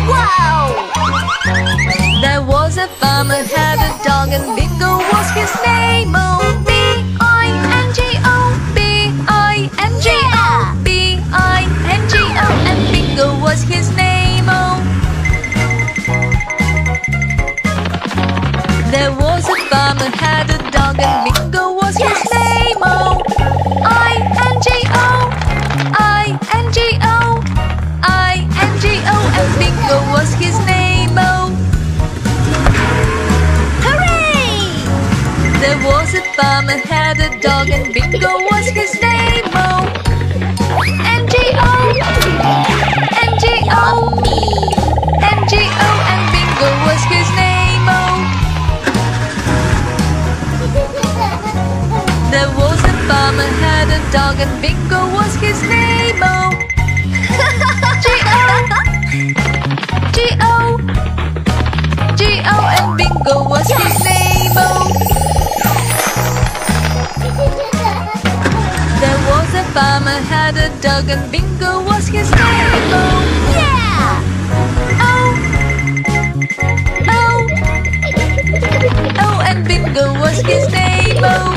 Wow! There was a farmer had a dog and Bingo was his name. Oh, B-I-N-G-O, B-I-N-G-O, B-I-N-G-O, and Bingo was his name. Oh. There was a farmer had a dog and Bingo was his name. Oh, I-N-G-O, I-N-G-O, I-N-G-O, and Bingo was his name. Oh. There was a farmer had a dog and Bingo was his name. Oh, N-G-O, N-G-O, N-G-O, and Bingo was his name. Oh. There was a farmer had a dog and Bingo was his name. Oh, G-O, G-O, G-O, and Bingo was his name. Oh. There was a farmer had a dog and Bingo was his name. Oh, Yeah! oh, oh, oh, and Bingo was his name. Oh.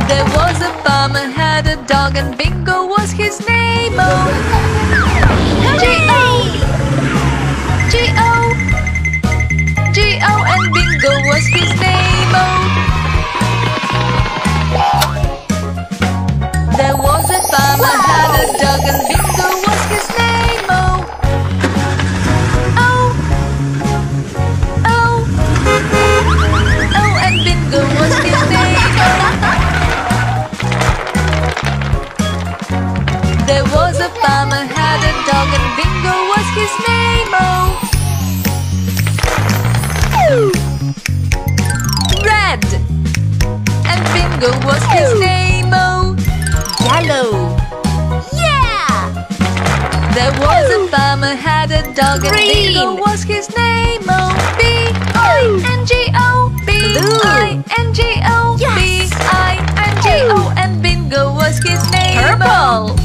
There was a farmer had a dog and Bingo was his name. Oh, G-O, G-O, G-O, and Bingo was his name. Oh. There was a farmer had a dog and Bingo was his name. Oh, oh, oh, oh, and Bingo was his name. Oh. There was a farmer had a dog and Bingo was his name. Oh, red, and Bingo was his name. Oh. Yellow. Yeah! There was a farmer had a dog and Bingo was his name. Oh, B-I-N-G-O, B-I-N-G-O, Yes! B-I-N-G-O, and Bingo was his name. Purple.